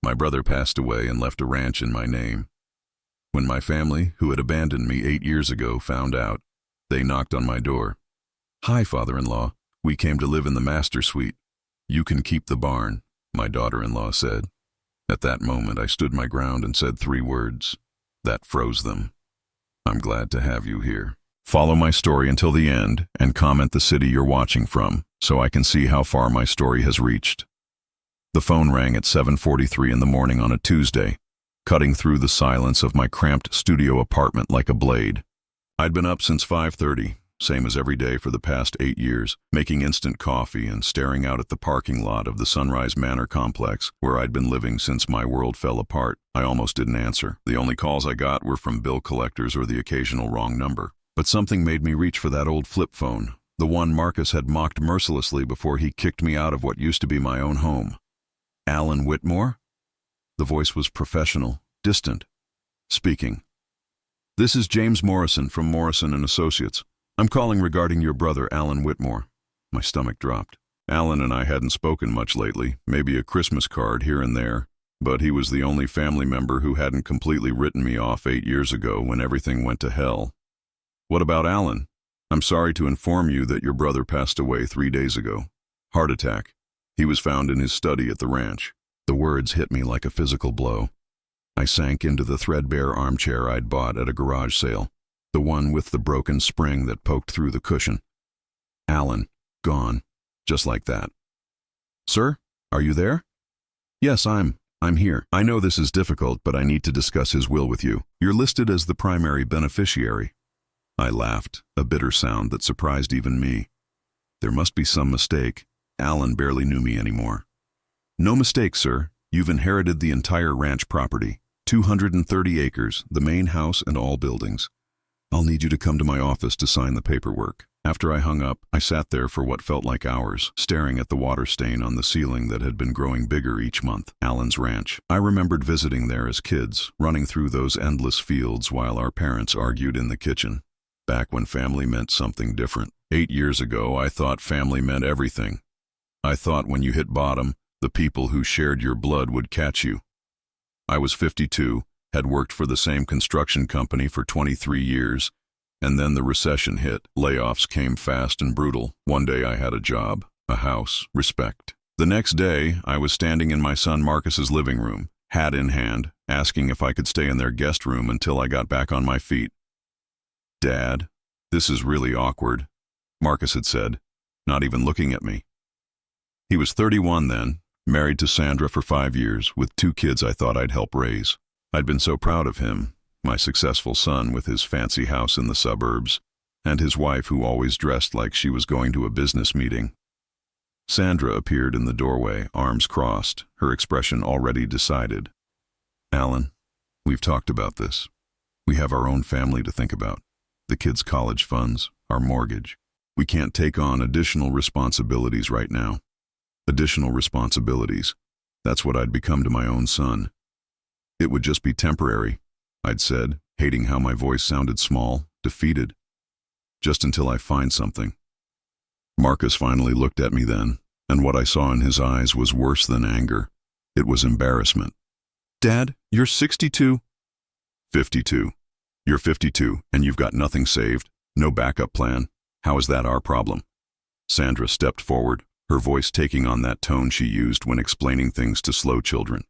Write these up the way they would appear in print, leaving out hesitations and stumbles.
My brother passed away and left a ranch in my name. When my family, who had abandoned me 8 years ago, found out, they knocked on my door. "Hi, father-in-law. We came to live in the master suite. You can keep the barn," my daughter-in-law said. At that moment, I stood my ground and said 3 words. That froze them. "I'm glad to have you here." Follow my story until the end and comment the city you're watching from so I can see how far my story has reached. The phone rang at 7:43 in the morning on a Tuesday, cutting through the silence of my cramped studio apartment like a blade. I'd been up since 5:30, same as every day for the past 8 years, making instant coffee and staring out at the parking lot of the Sunrise Manor complex where I'd been living since my world fell apart. I almost didn't answer. The only calls I got were from bill collectors or the occasional wrong number. But something made me reach for that old flip phone, the one Marcus had mocked mercilessly before he kicked me out of what used to be my own home. "Alan Whitmore?" The voice was professional, distant. Speaking. "This is James Morrison from Morrison & Associates. I'm calling regarding your brother, Alan Whitmore." My stomach dropped. Alan and I hadn't spoken much lately, maybe a Christmas card here and there, but he was the only family member who hadn't completely written me off 8 years ago when everything went to hell. "What about Alan? I'm sorry to inform you that your brother passed away 3 days ago. Heart attack. He was found in his study at the ranch." The words hit me like a physical blow. I sank into the threadbare armchair I'd bought at a garage sale, the one with the broken spring that poked through the cushion. Alan, gone, just like that. "Sir, are you there?" "Yes, I'm here. I know this is difficult, but I need to discuss his will with you. You're listed as the primary beneficiary." I laughed, a bitter sound that surprised even me. There must be some mistake. Alan barely knew me anymore. "No mistake, sir. You've inherited the entire ranch property, 230 acres, the main house and all buildings. I'll need you to come to my office to sign the paperwork." After I hung up, I sat there for what felt like hours, staring at the water stain on the ceiling that had been growing bigger each month. Alan's ranch. I remembered visiting there as kids, running through those endless fields while our parents argued in the kitchen. Back when family meant something different. 8 years ago, I thought family meant everything. I thought when you hit bottom, the people who shared your blood would catch you. I was 52, had worked for the same construction company for 23 years, and then the recession hit. Layoffs came fast and brutal. One day I had a job, a house, respect. The next day, I was standing in my son Marcus's living room, hat in hand, asking if I could stay in their guest room until I got back on my feet. "Dad, this is really awkward," Marcus had said, not even looking at me. He was 31 then, married to Sandra for 5 years, with 2 kids I thought I'd help raise. I'd been so proud of him, my successful son with his fancy house in the suburbs, and his wife who always dressed like she was going to a business meeting. Sandra appeared in the doorway, arms crossed, her expression already decided. "Alan, we've talked about this. We have our own family to think about. The kids' college funds, our mortgage. We can't take on additional responsibilities right now." Additional responsibilities. That's what I'd become to my own son. "It would just be temporary," I'd said, hating how my voice sounded small, defeated. "Just until I find something." Marcus finally looked at me then, and what I saw in his eyes was worse than anger. It was embarrassment. "Dad, you're 62. 52. You're 52, and you've got nothing saved, no backup plan. How is that our problem?" Sandra stepped forward, her voice taking on that tone she used when explaining things to slow children.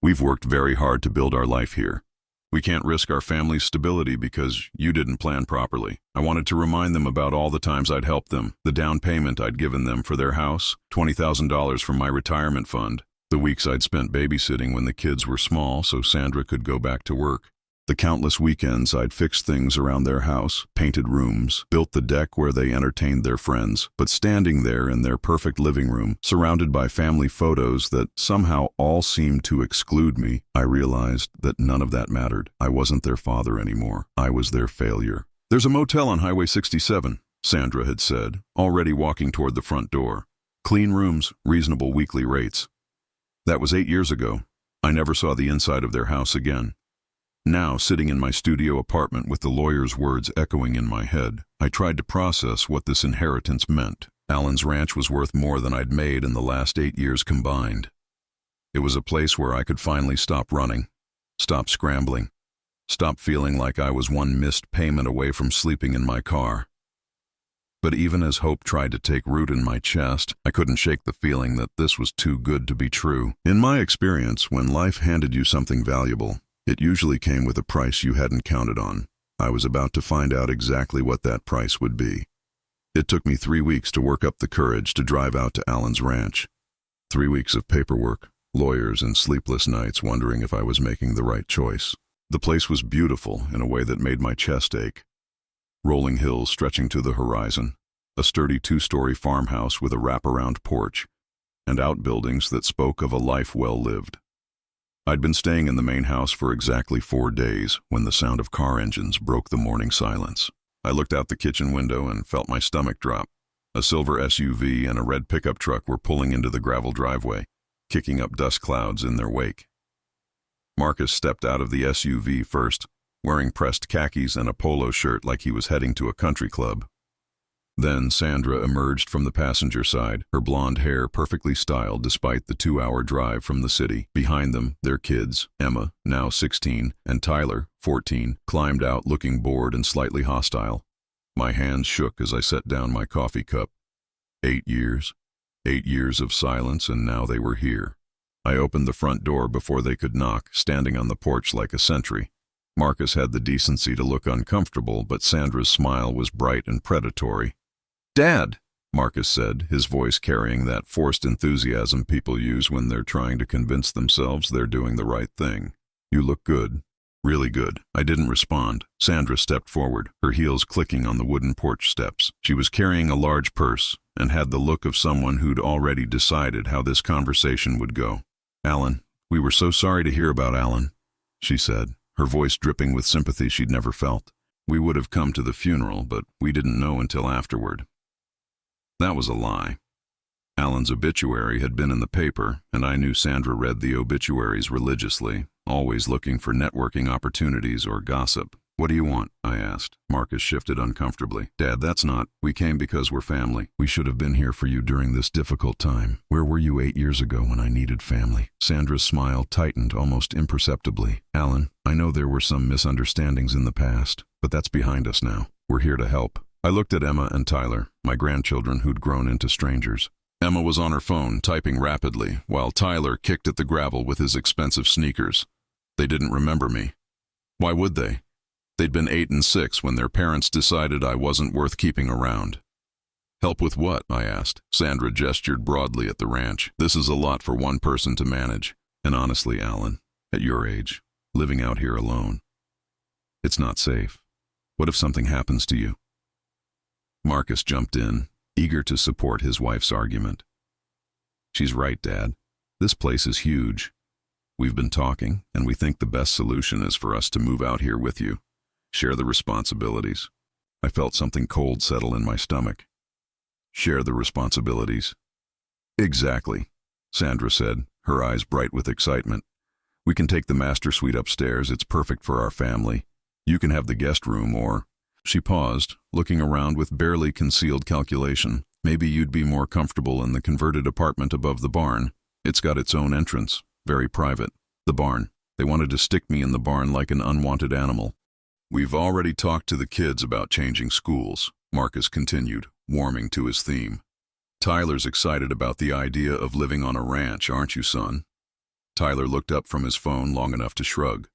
"We've worked very hard to build our life here. We can't risk our family's stability because you didn't plan properly." I wanted to remind them about all the times I'd helped them, the down payment I'd given them for their house, $20,000 from my retirement fund, the weeks I'd spent babysitting when the kids were small so Sandra could go back to work. The countless weekends I'd fixed things around their house, painted rooms, built the deck where they entertained their friends, but standing there in their perfect living room, surrounded by family photos that somehow all seemed to exclude me, I realized that none of that mattered. I wasn't their father anymore. I was their failure. "There's a motel on Highway 67, Sandra had said, already walking toward the front door. "Clean rooms, reasonable weekly rates." That was 8 years ago. I never saw the inside of their house again. Now, sitting in my studio apartment with the lawyer's words echoing in my head, I tried to process what this inheritance meant. Alan's ranch was worth more than I'd made in the last 8 years combined. It was a place where I could finally stop running, stop scrambling, stop feeling like I was one missed payment away from sleeping in my car. But even as hope tried to take root in my chest, I couldn't shake the feeling that this was too good to be true. In my experience, when life handed you something valuable, it usually came with a price you hadn't counted on. I was about to find out exactly what that price would be. It took me 3 weeks to work up the courage to drive out to Alan's ranch. 3 weeks of paperwork, lawyers, and sleepless nights wondering if I was making the right choice. The place was beautiful in a way that made my chest ache. Rolling hills stretching to the horizon, a sturdy 2-story farmhouse with a wraparound porch, and outbuildings that spoke of a life well lived. I'd been staying in the main house for exactly 4 days when the sound of car engines broke the morning silence. I looked out the kitchen window and felt my stomach drop. A silver SUV and a red pickup truck were pulling into the gravel driveway, kicking up dust clouds in their wake. Marcus stepped out of the SUV first, wearing pressed khakis and a polo shirt like he was heading to a country club. Then Sandra emerged from the passenger side, her blonde hair perfectly styled despite the 2-hour drive from the city. Behind them, their kids, Emma, now 16, and Tyler, 14, climbed out looking bored and slightly hostile. My hands shook as I set down my coffee cup. 8 years. 8 years of silence, and now they were here. I opened the front door before they could knock, standing on the porch like a sentry. Marcus had the decency to look uncomfortable, but Sandra's smile was bright and predatory. "Dad," Marcus said, his voice carrying that forced enthusiasm people use when they're trying to convince themselves they're doing the right thing. "You look good. Really good." I didn't respond. Sandra stepped forward, her heels clicking on the wooden porch steps. She was carrying a large purse and had the look of someone who'd already decided how this conversation would go. "Alan, we were so sorry to hear about Alan," she said, her voice dripping with sympathy she'd never felt. "We would have come to the funeral, but we didn't know until afterward." That was a lie. Alan's obituary had been in the paper, and I knew Sandra read the obituaries religiously, always looking for networking opportunities or gossip. "What do you want?" I asked. Marcus shifted uncomfortably. "Dad, that's not. We came because we're family. We should have been here for you during this difficult time. Where were you 8 years ago when I needed family?" Sandra's smile tightened almost imperceptibly. "Alan, I know there were some misunderstandings in the past, but that's behind us now. We're here to help." I looked at Emma and Tyler, my grandchildren who'd grown into strangers. Emma was on her phone, typing rapidly, while Tyler kicked at the gravel with his expensive sneakers. They didn't remember me. Why would they? They'd been 8 and 6 when their parents decided I wasn't worth keeping around. "Help with what?" I asked. Sandra gestured broadly at the ranch. "This is a lot for one person to manage. And honestly, Alan, at your age, living out here alone, it's not safe. What if something happens to you?" Marcus jumped in, eager to support his wife's argument. "She's right, Dad. This place is huge. We've been talking, and we think the best solution is for us to move out here with you. Share the responsibilities." I felt something cold settle in my stomach. "Share the responsibilities." "Exactly," Sandra said, her eyes bright with excitement. "We can take the master suite upstairs. It's perfect for our family. You can have the guest room, or—" She paused, looking around with barely concealed calculation. "Maybe you'd be more comfortable in the converted apartment above the barn. It's got its own entrance, very private. The barn. They wanted to stick me in the barn like an unwanted animal." "We've already talked to the kids about changing schools," Marcus continued, warming to his theme. "Tyler's excited about the idea of living on a ranch, aren't you, son?" Tyler looked up from his phone long enough to shrug.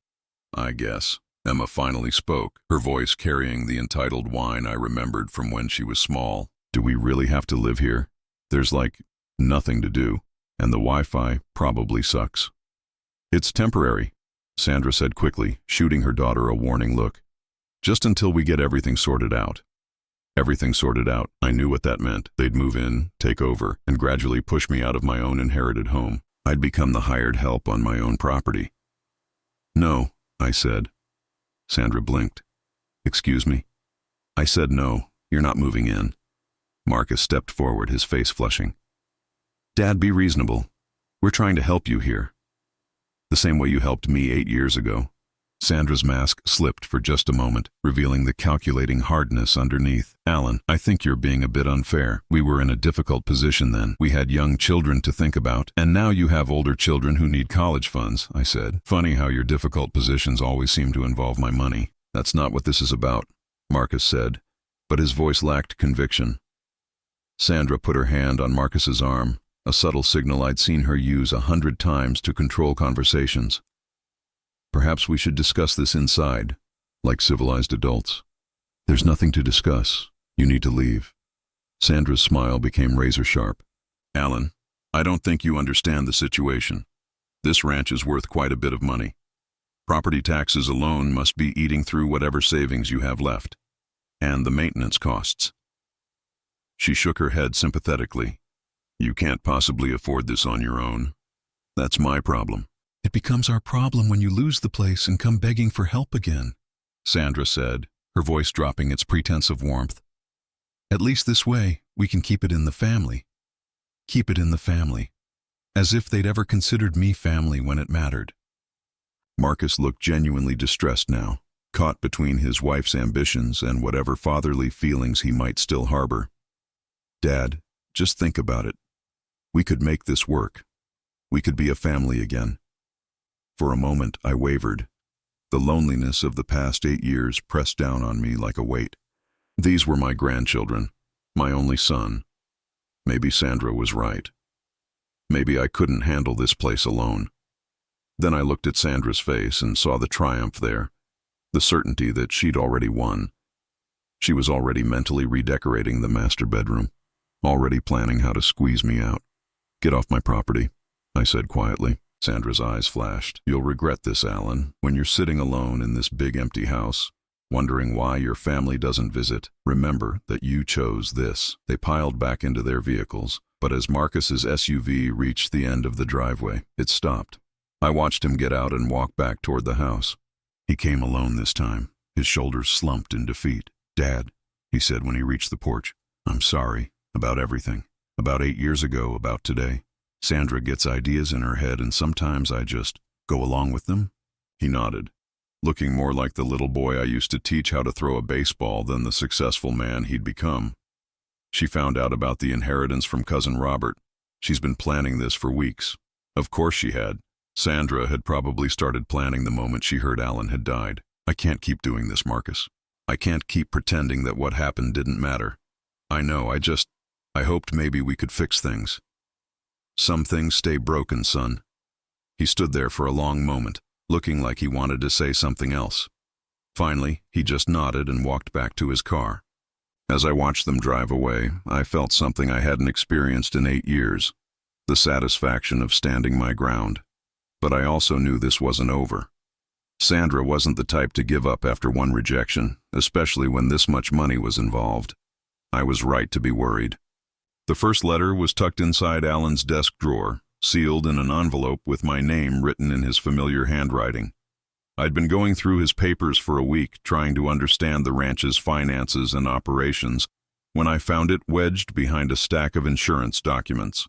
"I guess." Emma finally spoke, her voice carrying the entitled whine I remembered from when she was small. "Do we really have to live here? There's like nothing to do, and the Wi-Fi probably sucks." "It's temporary," Sandra said quickly, shooting her daughter a warning look. "Just until we get everything sorted out." Everything sorted out. I knew what that meant. They'd move in, take over, and gradually push me out of my own inherited home. I'd become the hired help on my own property. "No," I said. Sandra blinked. "Excuse me?" I said no, you're not moving in. Marcus stepped forward, his face flushing. "Dad, be reasonable. We're trying to help you here. The same way you helped me 8 years ago. Sandra's mask slipped for just a moment, revealing the calculating hardness underneath. Alan, I think you're being a bit unfair. We were in a difficult position then. We had young children to think about, and now you have older children who need college funds, I said. Funny how your difficult positions always seem to involve my money. That's not what this is about, Marcus said, but his voice lacked conviction. Sandra put her hand on Marcus's arm, a subtle signal I'd seen her use 100 times to control conversations. Perhaps we should discuss this inside, like civilized adults. There's nothing to discuss. You need to leave. Sandra's smile became razor sharp. Alan, I don't think you understand the situation. This ranch is worth quite a bit of money. Property taxes alone must be eating through whatever savings you have left, and the maintenance costs. She shook her head sympathetically. You can't possibly afford this on your own. That's my problem. It becomes our problem when you lose the place and come begging for help again, Sandra said, her voice dropping its pretense of warmth. At least this way, we can keep it in the family. Keep it in the family. As if they'd ever considered me family when it mattered. Marcus looked genuinely distressed now, caught between his wife's ambitions and whatever fatherly feelings he might still harbor. Dad, just think about it. We could make this work. We could be a family again. For a moment, I wavered. The loneliness of the past 8 years pressed down on me like a weight. These were my grandchildren, my only son. Maybe Sandra was right. Maybe I couldn't handle this place alone. Then I looked at Sandra's face and saw the triumph there, the certainty that she'd already won. She was already mentally redecorating the master bedroom, already planning how to squeeze me out. Get off my property, I said quietly. Sandra's eyes flashed. You'll regret this, Alan, when you're sitting alone in this big empty house, wondering why your family doesn't visit. Remember that you chose this. They piled back into their vehicles, but as Marcus's SUV reached the end of the driveway, it stopped. I watched him get out and walk back toward the house. He came alone this time, his shoulders slumped in defeat. Dad, he said when he reached the porch, I'm sorry about everything. About 8 years ago, about today. Sandra gets ideas in her head and sometimes I just go along with them. He nodded, looking more like the little boy I used to teach how to throw a baseball than the successful man he'd become. She found out about the inheritance from Cousin Robert. She's been planning this for weeks. Of course she had. Sandra had probably started planning the moment she heard Alan had died. I can't keep doing this, Marcus. I can't keep pretending that what happened didn't matter. I know, I hoped maybe we could fix things. Some things stay broken, son. He stood there for a long moment, looking like he wanted to say something else. Finally, he just nodded and walked back to his car. As I watched them drive away, I felt something I hadn't experienced in 8 years, the satisfaction of standing my ground. But I also knew this wasn't over. Sandra wasn't the type to give up after one rejection, especially when this much money was involved. I was right to be worried. The first letter was tucked inside Alan's desk drawer, sealed in an envelope with my name written in his familiar handwriting. I'd been going through his papers for a week, trying to understand the ranch's finances and operations, when I found it wedged behind a stack of insurance documents.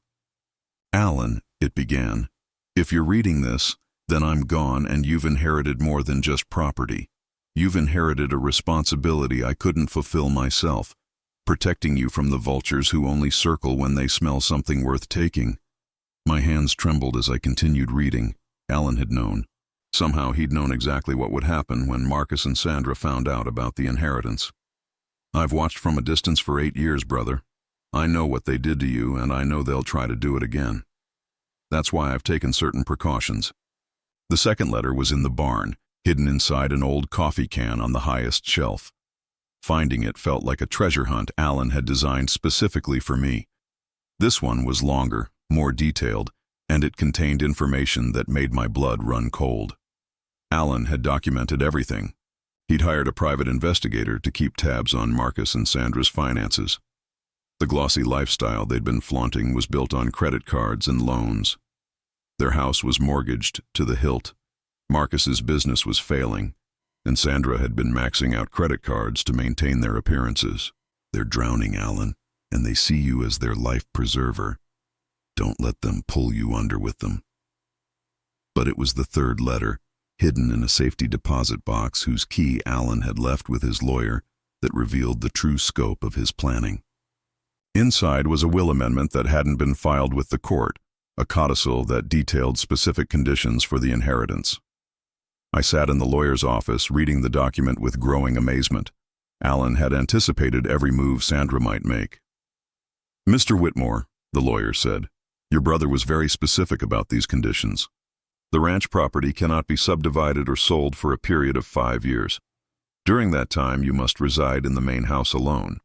Alan, it began, if you're reading this, then I'm gone and you've inherited more than just property. You've inherited a responsibility I couldn't fulfill myself, protecting you from the vultures who only circle when they smell something worth taking. My hands trembled as I continued reading. Alan had known. Somehow he'd known exactly what would happen when Marcus and Sandra found out about the inheritance. I've watched from a distance for 8 years, brother. I know what they did to you, and I know they'll try to do it again. That's why I've taken certain precautions. The second letter was in the barn, hidden inside an old coffee can on the highest shelf. Finding it felt like a treasure hunt Alan had designed specifically for me. This one was longer, more detailed, and it contained information that made my blood run cold. Alan had documented everything. He'd hired a private investigator to keep tabs on Marcus and Sandra's finances. The glossy lifestyle they'd been flaunting was built on credit cards and loans. Their house was mortgaged to the hilt. Marcus's business was failing, and Sandra had been maxing out credit cards to maintain their appearances. They're drowning, Alan, and they see you as their life preserver. Don't let them pull you under with them. But it was the third letter, hidden in a safety deposit box whose key Alan had left with his lawyer, that revealed the true scope of his planning. Inside was a will amendment that hadn't been filed with the court, a codicil that detailed specific conditions for the inheritance. I sat in the lawyer's office reading the document with growing amazement. Alan had anticipated every move Sandra might make. "Mr. Whitmore," the lawyer said, "your brother was very specific about these conditions. The ranch property cannot be subdivided or sold for a period of 5 years. During that time, you must reside in the main house alone.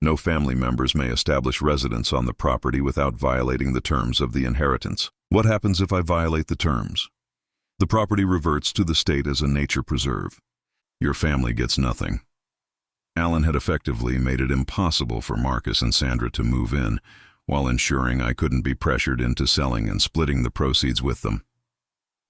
No family members may establish residence on the property without violating the terms of the inheritance. What happens if I violate the terms? The property reverts to the state as a nature preserve. Your family gets nothing." Alan had effectively made it impossible for Marcus and Sandra to move in, while ensuring I couldn't be pressured into selling and splitting the proceeds with them.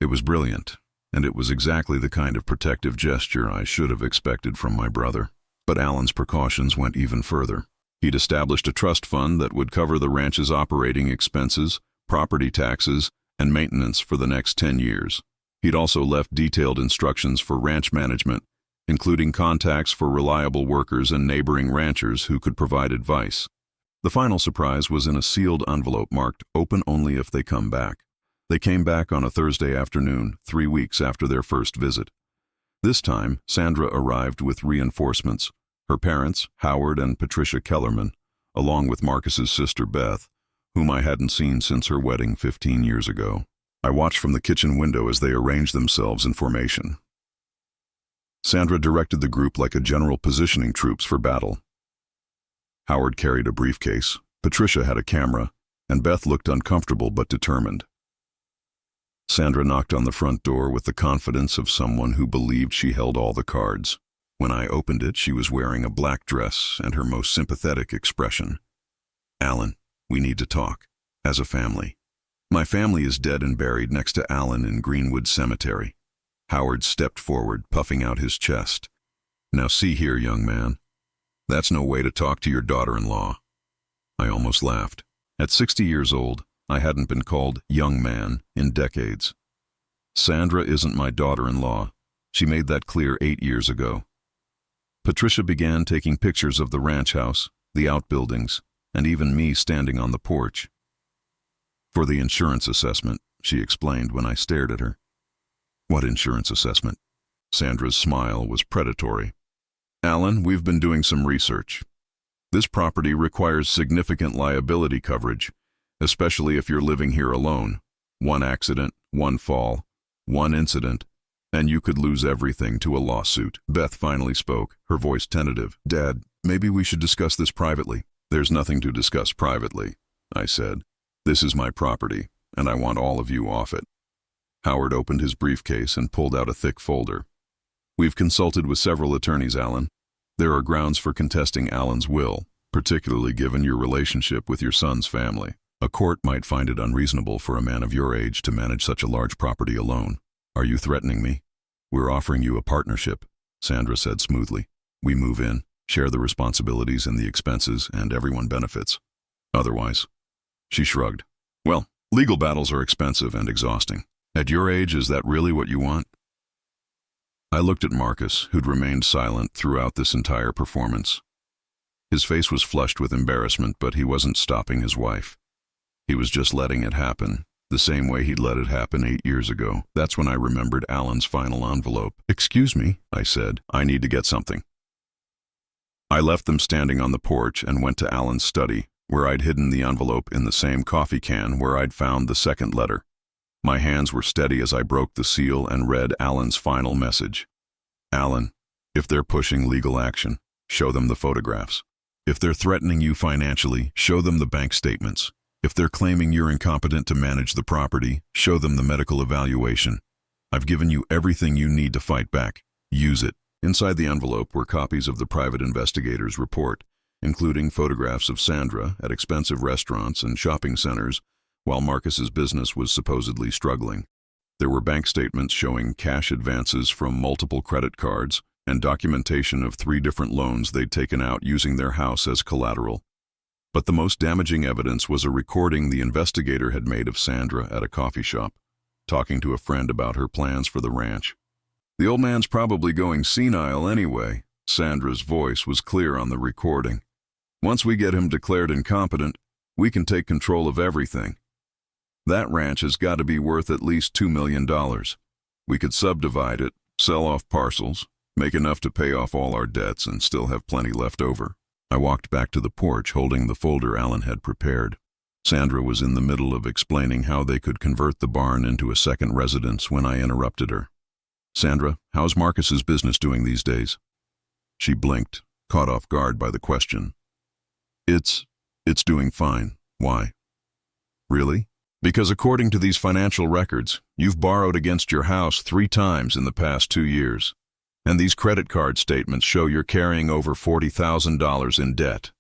It was brilliant, and it was exactly the kind of protective gesture I should have expected from my brother. But Alan's precautions went even further. He'd established a trust fund that would cover the ranch's operating expenses, property taxes, and maintenance for the next 10 years. He'd also left detailed instructions for ranch management, including contacts for reliable workers and neighboring ranchers who could provide advice. The final surprise was in a sealed envelope marked "Open only if they come back." They came back on a Thursday afternoon, 3 weeks after their first visit. This time, Sandra arrived with reinforcements, her parents, Howard and Patricia Kellerman, along with Marcus's sister Beth, whom I hadn't seen since her wedding 15 years ago. I watched from the kitchen window as they arranged themselves in formation. Sandra directed the group like a general positioning troops for battle. Howard carried a briefcase, Patricia had a camera, and Beth looked uncomfortable but determined. Sandra knocked on the front door with the confidence of someone who believed she held all the cards. When I opened it, she was wearing a black dress and her most sympathetic expression. "Alan, we need to talk, as a family. My family is dead and buried next to Alan in Greenwood Cemetery." Howard stepped forward, puffing out his chest. "Now see here, young man. That's no way to talk to your daughter-in-law." I almost laughed. At 60 years old, I hadn't been called young man in decades. Sandra isn't my daughter-in-law. She made that clear 8 years ago. Patricia began taking pictures of the ranch house, the outbuildings, and even me standing on the porch. "For the insurance assessment," she explained when I stared at her. "What insurance assessment?" Sandra's smile was predatory. "Alan, we've been doing some research. This property requires significant liability coverage, especially if you're living here alone. One accident, one fall, one incident, and you could lose everything to a lawsuit." Beth finally spoke, her voice tentative. "Dad, maybe we should discuss this privately." "There's nothing to discuss privately," I said. "This is my property, and I want all of you off it." Howard opened his briefcase and pulled out a thick folder. "We've consulted with several attorneys, Alan. There are grounds for contesting Alan's will, particularly given your relationship with your son's family. A court might find it unreasonable for a man of your age to manage such a large property alone. Are you threatening me?" "We're offering you a partnership," Sandra said smoothly. "We move in, share the responsibilities and the expenses, and everyone benefits. Otherwise." She shrugged. "Well, legal battles are expensive and exhausting. At your age, is that really what you want?" I looked at Marcus, who'd remained silent throughout this entire performance. His face was flushed with embarrassment, but he wasn't stopping his wife. He was just letting it happen, the same way he'd let it happen 8 years ago. That's when I remembered Alan's final envelope. "Excuse me," I said. "I need to get something." I left them standing on the porch and went to Alan's study, where I'd hidden the envelope in the same coffee can where I'd found the second letter. My hands were steady as I broke the seal and read Alan's final message. "Alan, if they're pushing legal action, show them the photographs. If they're threatening you financially, show them the bank statements. If they're claiming you're incompetent to manage the property, show them the medical evaluation. I've given you everything you need to fight back. Use it." Inside the envelope were copies of the private investigator's report, including photographs of Sandra at expensive restaurants and shopping centers, while Marcus's business was supposedly struggling. There were bank statements showing cash advances from multiple credit cards and documentation of 3 different loans they'd taken out using their house as collateral. But the most damaging evidence was a recording the investigator had made of Sandra at a coffee shop, talking to a friend about her plans for the ranch. "The old man's probably going senile anyway." Sandra's voice was clear on the recording. "Once we get him declared incompetent, we can take control of everything. That ranch has got to be worth at least $2 million. We could subdivide it, sell off parcels, make enough to pay off all our debts, and still have plenty left over." I walked back to the porch holding the folder Alan had prepared. Sandra was in the middle of explaining how they could convert the barn into a second residence when I interrupted her. "Sandra, how's Marcus's business doing these days?" She blinked, caught off guard by the question. It's doing fine. Why?" "Really?" "Because according to these financial records, you've borrowed against your house 3 times in the past 2 years. And these credit card statements show you're carrying over $40,000 in debt."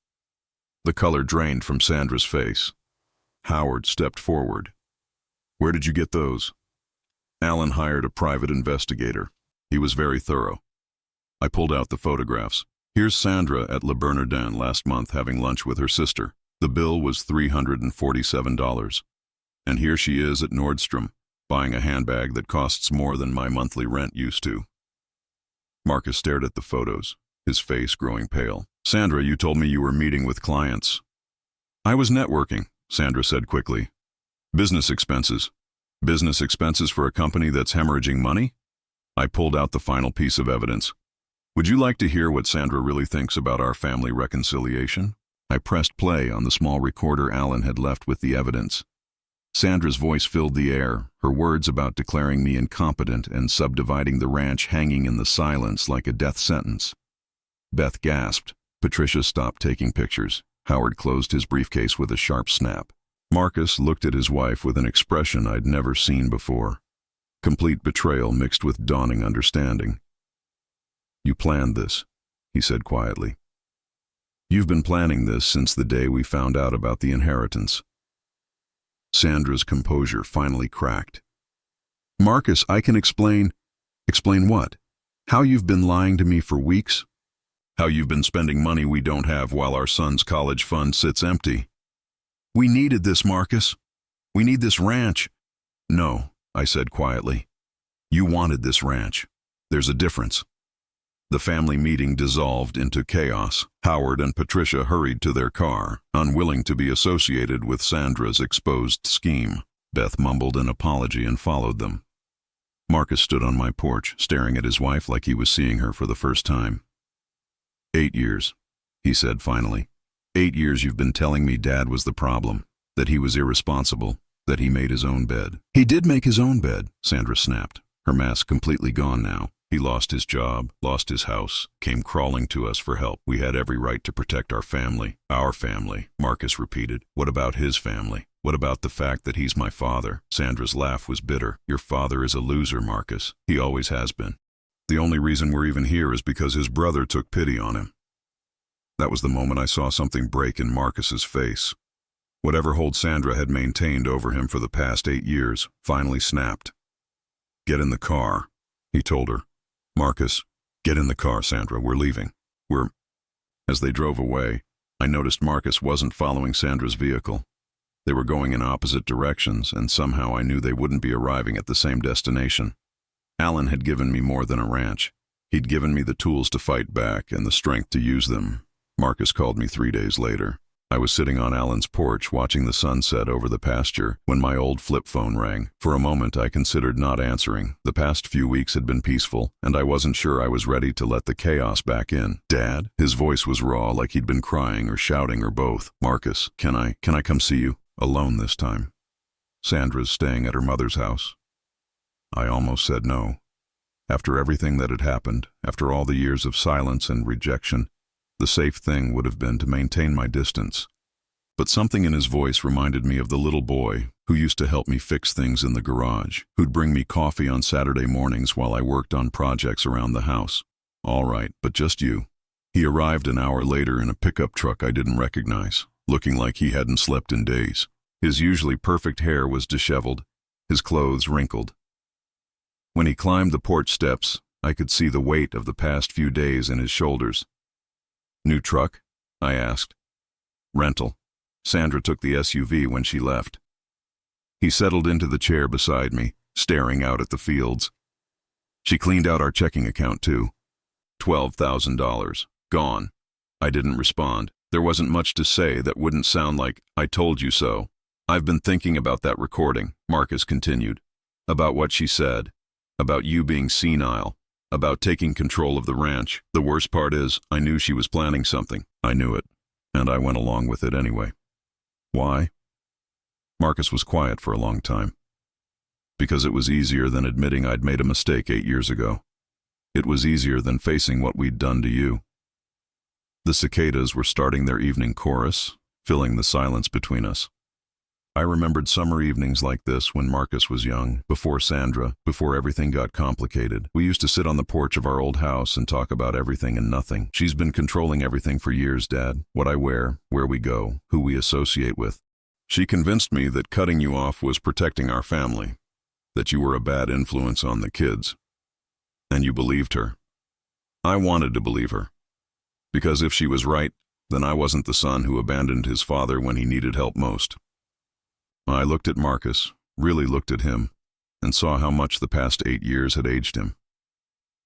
The color drained from Sandra's face. Howard stepped forward. "Where did you get those?" "Alan hired a private investigator. He was very thorough." I pulled out the photographs. "Here's Sandra at Le Bernardin last month having lunch with her sister. The bill was $347. And here she is at Nordstrom, buying a handbag that costs more than my monthly rent used to." Marcus stared at the photos, his face growing pale. "Sandra, you told me you were meeting with clients." "I was networking," Sandra said quickly. "Business expenses. Business expenses for a company that's hemorrhaging money?" I pulled out the final piece of evidence. "Would you like to hear what Sandra really thinks about our family reconciliation?" I pressed play on the small recorder Alan had left with the evidence. Sandra's voice filled the air, her words about declaring me incompetent and subdividing the ranch hanging in the silence like a death sentence. Beth gasped. Patricia stopped taking pictures. Howard closed his briefcase with a sharp snap. Marcus looked at his wife with an expression I'd never seen before. Complete betrayal mixed with dawning understanding. "You planned this," he said quietly. "You've been planning this since the day we found out about the inheritance." Sandra's composure finally cracked. "Marcus, I can explain." "Explain what? How you've been lying to me for weeks? How you've been spending money we don't have while our son's college fund sits empty?" "We needed this, Marcus. We need this ranch." "No," I said quietly. "You wanted this ranch. There's a difference." The family meeting dissolved into chaos. Howard and Patricia hurried to their car, unwilling to be associated with Sandra's exposed scheme. Beth mumbled an apology and followed them. Marcus stood on my porch, staring at his wife like he was seeing her for the first time. 8 years, he said finally. 8 years you've been telling me Dad was the problem, that he was irresponsible, that he made his own bed." "He did make his own bed," Sandra snapped, her mask completely gone now. "He lost his job, lost his house, came crawling to us for help. We had every right to protect our family." "Our family," Marcus repeated. "What about his family? What about the fact that he's my father?" Sandra's laugh was bitter. "Your father is a loser, Marcus. He always has been. The only reason we're even here is because his brother took pity on him." That was the moment I saw something break in Marcus's face. Whatever hold Sandra had maintained over him for the past 8 years finally snapped. "Get in the car," he told her. "Marcus, get in the car, Sandra. We're leaving. As they drove away, I noticed Marcus wasn't following Sandra's vehicle. They were going in opposite directions, and somehow I knew they wouldn't be arriving at the same destination. Alan had given me more than a ranch. He'd given me the tools to fight back and the strength to use them. Marcus called me 3 days later. I was sitting on Alan's porch watching the sunset over the pasture when my old flip phone rang. For a moment I considered not answering. The past few weeks had been peaceful, and I wasn't sure I was ready to let the chaos back in. "Dad?" His voice was raw, like he'd been crying or shouting or both. "Marcus, can I come see you? Alone this time. Sandra's staying at her mother's house." I almost said no. After everything that had happened, after all the years of silence and rejection, the safe thing would have been to maintain my distance. But something in his voice reminded me of the little boy who used to help me fix things in the garage, who'd bring me coffee on Saturday mornings while I worked on projects around the house. "All right, but just you." He arrived an hour later in a pickup truck I didn't recognize, looking like he hadn't slept in days. His usually perfect hair was disheveled, his clothes wrinkled. When he climbed the porch steps, I could see the weight of the past few days in his shoulders. "New truck?" I asked. "Rental. Sandra took the SUV when she left." He settled into the chair beside me, staring out at the fields. She cleaned out our checking account too. $12,000. Gone. I didn't respond. There wasn't much to say that wouldn't sound like, "I told you so." "I've been thinking about that recording," Marcus continued. "About what she said. About you being senile. About taking control of the ranch. The worst part is, I knew she was planning something. I knew it. And I went along with it anyway." "Why?" Marcus was quiet for a long time. "Because it was easier than admitting I'd made a mistake 8 years ago. It was easier than facing what we'd done to you." The cicadas were starting their evening chorus, filling the silence between us. I remembered summer evenings like this when Marcus was young, before Sandra, before everything got complicated. We used to sit on the porch of our old house and talk about everything and nothing. "She's been controlling everything for years, Dad. What I wear, where we go, who we associate with. She convinced me that cutting you off was protecting our family, that you were a bad influence on the kids. And you believed her. I wanted to believe her. Because if she was right, then I wasn't the son who abandoned his father when he needed help most." I looked at Marcus, really looked at him, and saw how much the past 8 years had aged him.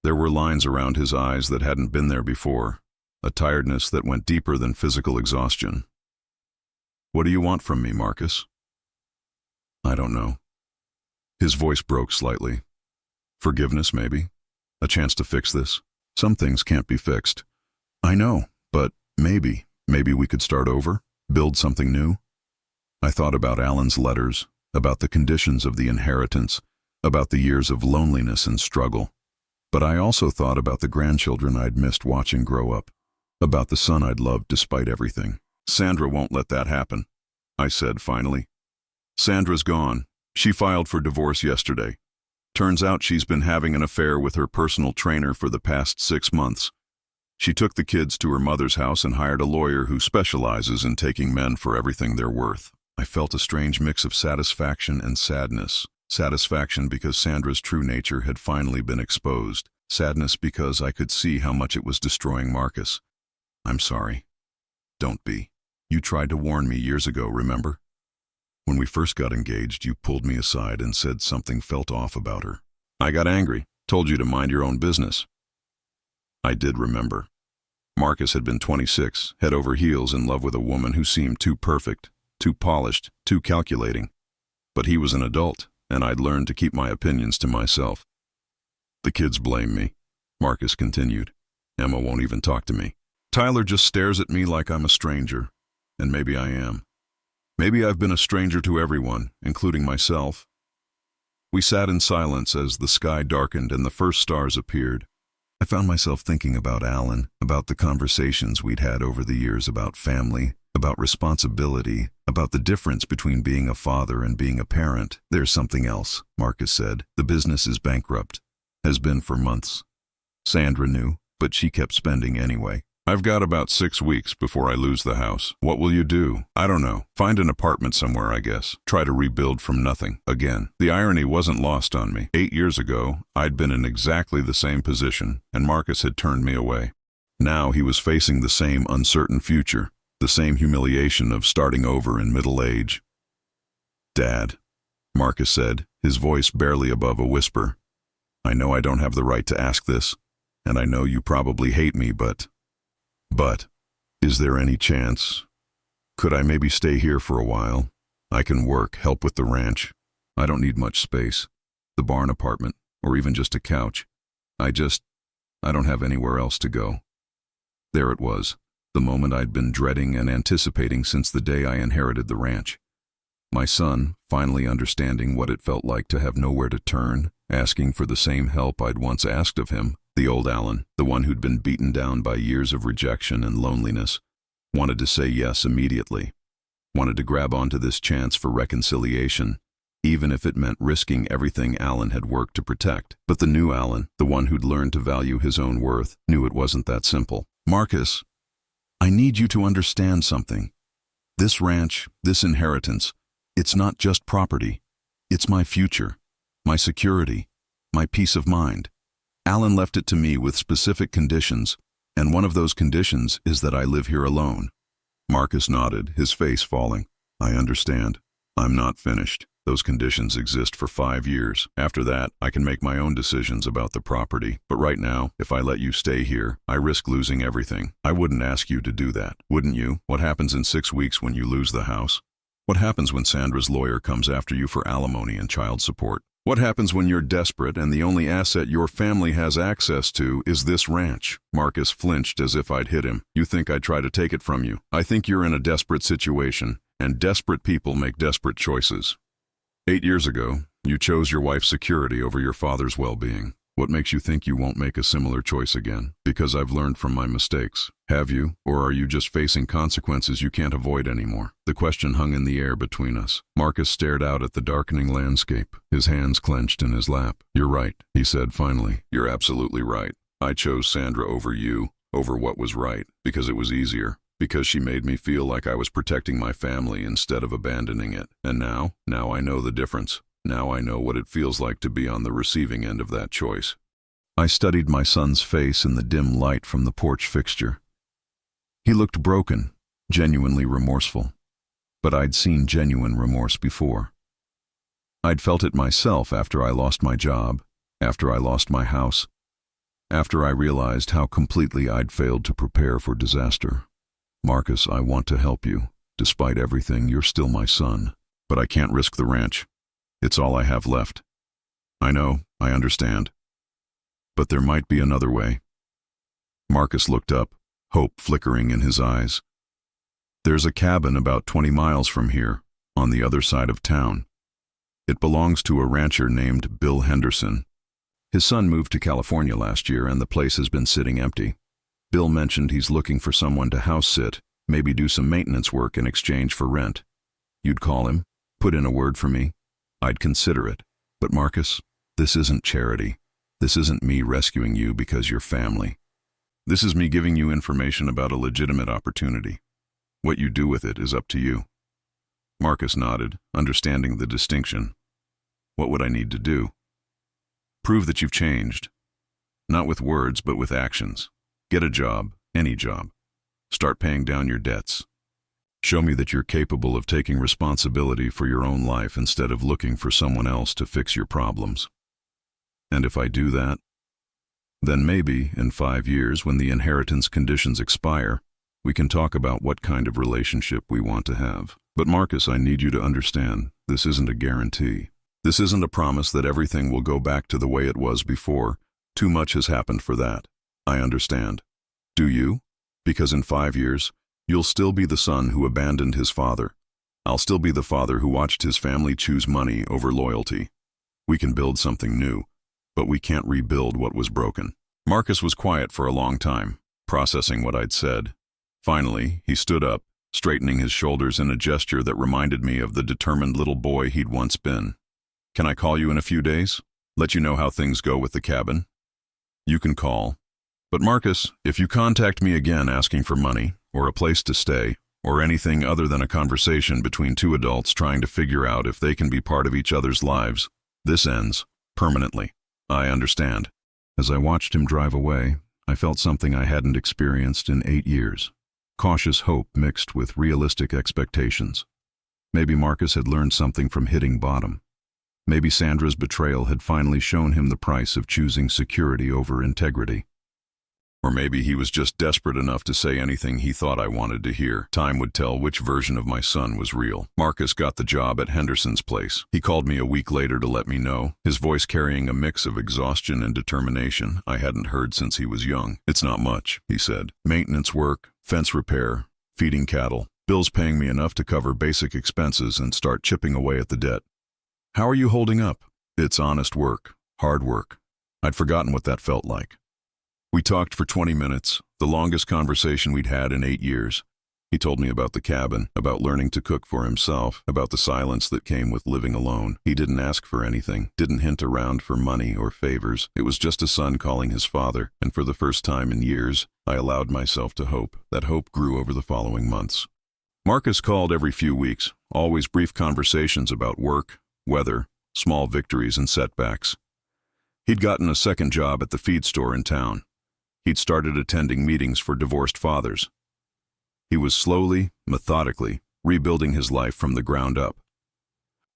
There were lines around his eyes that hadn't been there before, a tiredness that went deeper than physical exhaustion. "What do you want from me, Marcus?" "I don't know." His voice broke slightly. "Forgiveness, maybe? A chance to fix this? Some things can't be fixed." "I know, but maybe we could start over, build something new." I thought about Alan's letters, about the conditions of the inheritance, about the years of loneliness and struggle. But I also thought about the grandchildren I'd missed watching grow up, about the son I'd loved despite everything. "Sandra won't let that happen," I said finally. "Sandra's gone. She filed for divorce yesterday. Turns out she's been having an affair with her personal trainer for the past 6 months. She took the kids to her mother's house and hired a lawyer who specializes in taking men for everything they're worth." I felt a strange mix of satisfaction and sadness. Satisfaction because Sandra's true nature had finally been exposed. Sadness because I could see how much it was destroying Marcus. "I'm sorry." "Don't be. You tried to warn me years ago, remember? When we first got engaged, you pulled me aside and said something felt off about her. I got angry, told you to mind your own business." I did remember. Marcus had been 26, head over heels in love with a woman who seemed too perfect, too polished, too calculating. But he was an adult, and I'd learned to keep my opinions to myself. "The kids blame me," Marcus continued. "Emma won't even talk to me. Tyler just stares at me like I'm a stranger, and maybe I am. Maybe I've been a stranger to everyone, including myself." We sat in silence as the sky darkened and the first stars appeared. I found myself thinking about Alan, about the conversations we'd had over the years about family, about responsibility, about the difference between being a father and being a parent. "There's something else," Marcus said. "The business is bankrupt. Has been for months. Sandra knew, but she kept spending anyway. I've got about 6 weeks before I lose the house. What will you do?" "I don't know. Find an apartment somewhere, I guess. Try to rebuild from nothing, again." The irony wasn't lost on me. 8 years ago, I'd been in exactly the same position, and Marcus had turned me away. Now he was facing the same uncertain future, the same humiliation of starting over in middle age. "Dad," Marcus said, his voice barely above a whisper. "I know I don't have the right to ask this, and I know you probably hate me, but is there any chance? Could I maybe stay here for a while? I can work, help with the ranch. I don't need much space. The barn apartment, or even just a couch. I don't have anywhere else to go." There it was, the moment I'd been dreading and anticipating since the day I inherited the ranch. My son, finally understanding what it felt like to have nowhere to turn, asking for the same help I'd once asked of him. The old Alan, the one who'd been beaten down by years of rejection and loneliness, wanted to say yes immediately. Wanted to grab onto this chance for reconciliation, even if it meant risking everything Alan had worked to protect. But the new Alan, the one who'd learned to value his own worth, knew it wasn't that simple. "Marcus, I need you to understand something. This ranch, this inheritance, it's not just property. It's my future, my security, my peace of mind. Alan left it to me with specific conditions, and one of those conditions is that I live here alone." Marcus nodded, his face falling. "I understand. I'm not finished." Those conditions exist for 5 years. After that, I can make my own decisions about the property. But right now, if I let you stay here, I risk losing everything. I wouldn't ask you to do that, wouldn't you? What happens in 6 weeks when you lose the house? What happens when Sandra's lawyer comes after you for alimony and child support? What happens when you're desperate and the only asset your family has access to is this ranch? Marcus flinched as if I'd hit him. You think I'd try to take it from you? I think you're in a desperate situation, and desperate people make desperate choices. 8 years ago, you chose your wife's security over your father's well-being. What makes you think you won't make a similar choice again? Because I've learned from my mistakes. Have you, or are you just facing consequences you can't avoid anymore? The question hung in the air between us. Marcus stared out at the darkening landscape, his hands clenched in his lap. You're right, he said finally. You're absolutely right. I chose Sandra over you, over what was right, because it was easier. Because she made me feel like I was protecting my family instead of abandoning it. And now I know the difference. Now I know what it feels like to be on the receiving end of that choice. I studied my son's face in the dim light from the porch fixture. He looked broken, genuinely remorseful. But I'd seen genuine remorse before. I'd felt it myself after I lost my job, after I lost my house, after I realized how completely I'd failed to prepare for disaster. Marcus, I want to help you. Despite everything, you're still my son. But I can't risk the ranch. It's all I have left. I know, I understand. But there might be another way. Marcus looked up, hope flickering in his eyes. There's a cabin about 20 miles from here, on the other side of town. It belongs to a rancher named Bill Henderson. His son moved to California last year and the place has been sitting empty. Bill mentioned he's looking for someone to house sit, maybe do some maintenance work in exchange for rent. You'd call him, put in a word for me. I'd consider it. But Marcus, this isn't charity. This isn't me rescuing you because you're family. This is me giving you information about a legitimate opportunity. What you do with it is up to you. Marcus nodded, understanding the distinction. What would I need to do? Prove that you've changed. Not with words, but with actions. Get a job, any job. Start paying down your debts. Show me that you're capable of taking responsibility for your own life instead of looking for someone else to fix your problems. And if I do that, then maybe in 5 years when the inheritance conditions expire, we can talk about what kind of relationship we want to have. But Marcus, I need you to understand, this isn't a guarantee. This isn't a promise that everything will go back to the way it was before. Too much has happened for that. I understand. Do you? Because in 5 years, you'll still be the son who abandoned his father. I'll still be the father who watched his family choose money over loyalty. We can build something new, but we can't rebuild what was broken. Marcus was quiet for a long time, processing what I'd said. Finally, he stood up, straightening his shoulders in a gesture that reminded me of the determined little boy he'd once been. Can I call you in a few days? Let you know how things go with the cabin? You can call. But Marcus, if you contact me again asking for money, or a place to stay, or anything other than a conversation between two adults trying to figure out if they can be part of each other's lives, this ends, permanently. I understand. As I watched him drive away, I felt something I hadn't experienced in 8 years. Cautious hope mixed with realistic expectations. Maybe Marcus had learned something from hitting bottom. Maybe Sandra's betrayal had finally shown him the price of choosing security over integrity. Or maybe he was just desperate enough to say anything he thought I wanted to hear. Time would tell which version of my son was real. Marcus got the job at Henderson's place. He called me a week later to let me know, his voice carrying a mix of exhaustion and determination I hadn't heard since he was young. It's not much, he said. Maintenance work, fence repair, feeding cattle. Bill's paying me enough to cover basic expenses and start chipping away at the debt. How are you holding up? It's honest work, hard work. I'd forgotten what that felt like. We talked for 20 minutes, the longest conversation we'd had in 8 years. He told me about the cabin, about learning to cook for himself, about the silence that came with living alone. He didn't ask for anything, didn't hint around for money or favors. It was just a son calling his father, and for the first time in years, I allowed myself to hope. That hope grew over the following months. Marcus called every few weeks, always brief conversations about work, weather, small victories and setbacks. He'd gotten a second job at the feed store in town. He'd started attending meetings for divorced fathers. He was slowly, methodically, rebuilding his life from the ground up.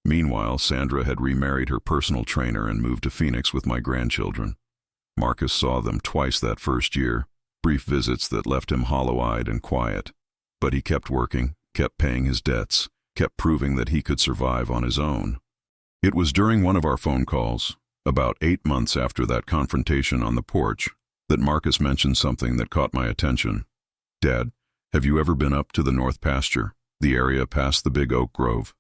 Meanwhile, Sandra had remarried her personal trainer and moved to Phoenix with my grandchildren. Marcus saw them twice that first year, brief visits that left him hollow-eyed and quiet. But he kept working, kept paying his debts, kept proving that he could survive on his own. It was during one of our phone calls, about 8 months after that confrontation on the porch, that Marcus mentioned something that caught my attention. "Dad, have you ever been up to the north pasture, the area past the big oak grove?"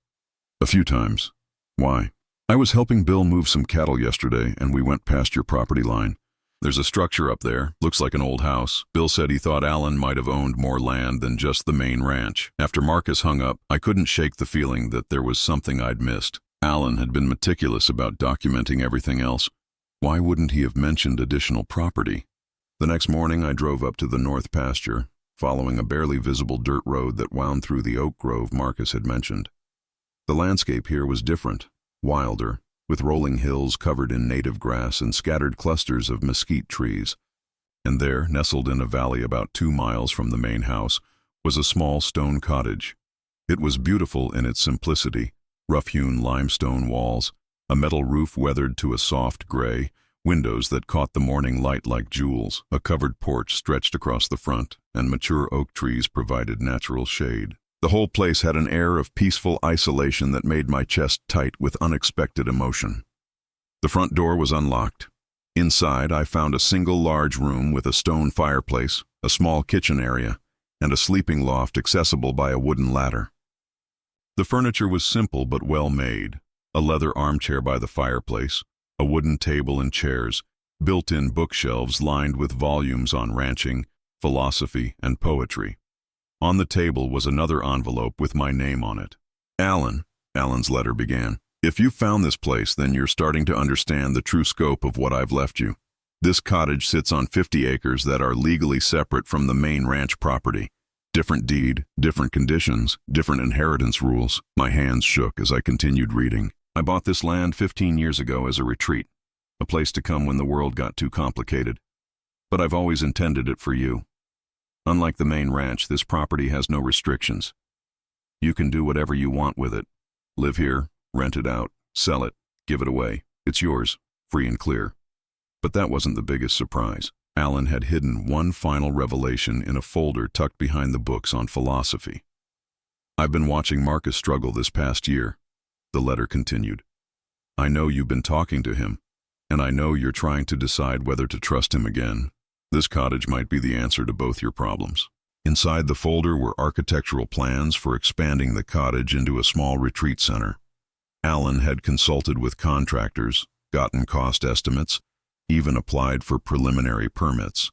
"A few times." "Why?" "I was helping Bill move some cattle yesterday and we went past your property line. There's a structure up there, looks like an old house. Bill said he thought Alan might have owned more land than just the main ranch." After Marcus hung up, I couldn't shake the feeling that there was something I'd missed. Alan had been meticulous about documenting everything else. Why wouldn't he have mentioned additional property? The next morning I drove up to the north pasture, following a barely visible dirt road that wound through the oak grove Marcus had mentioned. The landscape here was different, wilder, with rolling hills covered in native grass and scattered clusters of mesquite trees. And there, nestled in a valley about 2 miles from the main house, was a small stone cottage. It was beautiful in its simplicity: rough-hewn limestone walls, a metal roof weathered to a soft gray, windows that caught the morning light like jewels, a covered porch stretched across the front, and mature oak trees provided natural shade. The whole place had an air of peaceful isolation that made my chest tight with unexpected emotion. The front door was unlocked. Inside, I found a single large room with a stone fireplace, a small kitchen area, and a sleeping loft accessible by a wooden ladder. The furniture was simple but well made: a leather armchair by the fireplace, a wooden table and chairs, built-in bookshelves lined with volumes on ranching, philosophy, and poetry. On the table was another envelope with my name on it. Alan's letter began. "If you've found this place, then you're starting to understand the true scope of what I've left you. This cottage sits on 50 acres that are legally separate from the main ranch property. Different deed, different conditions, different inheritance rules." My hands shook as I continued reading. "I bought this land 15 years ago as a retreat, a place to come when the world got too complicated. But I've always intended it for you. Unlike the main ranch, this property has no restrictions. You can do whatever you want with it. Live here, rent it out, sell it, give it away. It's yours, free and clear." But that wasn't the biggest surprise. Alan had hidden one final revelation in a folder tucked behind the books on philosophy. "I've been watching Marcus struggle this past year," the letter continued. "I know you've been talking to him, and I know you're trying to decide whether to trust him again. This cottage might be the answer to both your problems." Inside the folder were architectural plans for expanding the cottage into a small retreat center. Alan had consulted with contractors, gotten cost estimates, even applied for preliminary permits.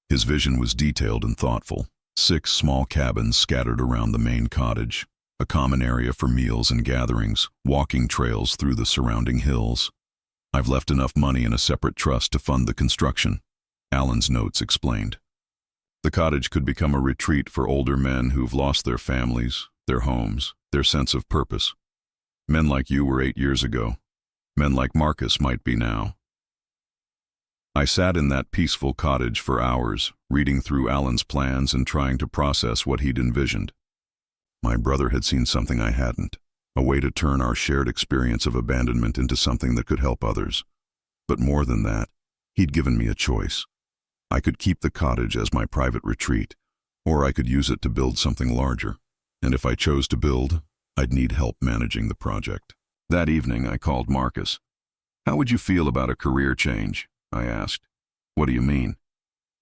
His vision was detailed and thoughtful: 6 small cabins scattered around the main cottage, a common area for meals and gatherings, walking trails through the surrounding hills. "I've left enough money in a separate trust to fund the construction," Alan's notes explained. "The cottage could become a retreat for older men who've lost their families, their homes, their sense of purpose. Men like you were 8 years ago. Men like Marcus might be now." I sat in that peaceful cottage for hours, reading through Alan's plans and trying to process what he'd envisioned. My brother had seen something I hadn't, a way to turn our shared experience of abandonment into something that could help others. But more than that, he'd given me a choice. I could keep the cottage as my private retreat, or I could use it to build something larger. And if I chose to build, I'd need help managing the project. That evening, I called Marcus. "How would you feel about a career change?" I asked. "What do you mean?"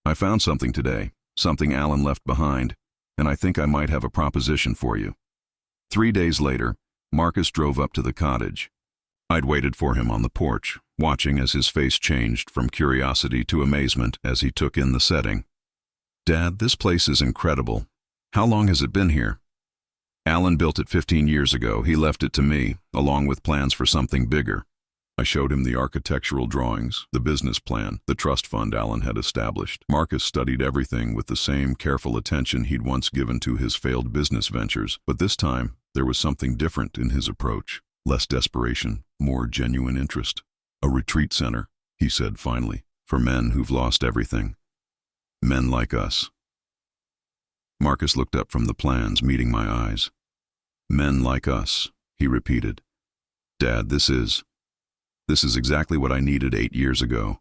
"I found something today, something Alan left behind, and I think I might have a proposition for you." 3 days later, Marcus drove up to the cottage. I'd waited for him on the porch, watching as his face changed from curiosity to amazement as he took in the setting. "Dad, this place is incredible. How long has it been here?" "Alan built it 15 years ago. He left it to me, along with plans for something bigger." I showed him the architectural drawings, the business plan, the trust fund Alan had established. Marcus studied everything with the same careful attention he'd once given to his failed business ventures, but this time there was something different in his approach. Less desperation, more genuine interest. "A retreat center," he said finally, "for men who've lost everything. Men like us." Marcus looked up from the plans, meeting my eyes. "Men like us," he repeated. Dad, this is exactly what I needed 8 years ago.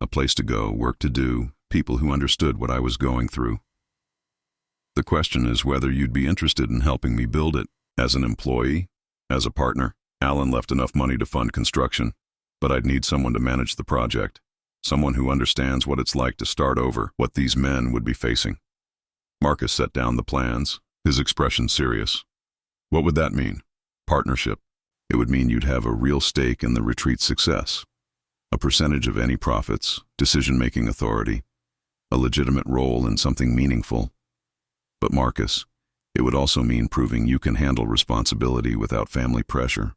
A place to go, work to do, people who understood what I was going through. The question is whether you'd be interested in helping me build it. As an employee, as a partner. Alan left enough money to fund construction, but I'd need someone to manage the project. Someone who understands what it's like to start over, what these men would be facing. Marcus set down the plans, his expression serious. What would that mean? Partnership. It would mean you'd have a real stake in the retreat's success. A percentage of any profits, decision-making authority, a legitimate role in something meaningful. But Marcus, it would also mean proving you can handle responsibility without family pressure,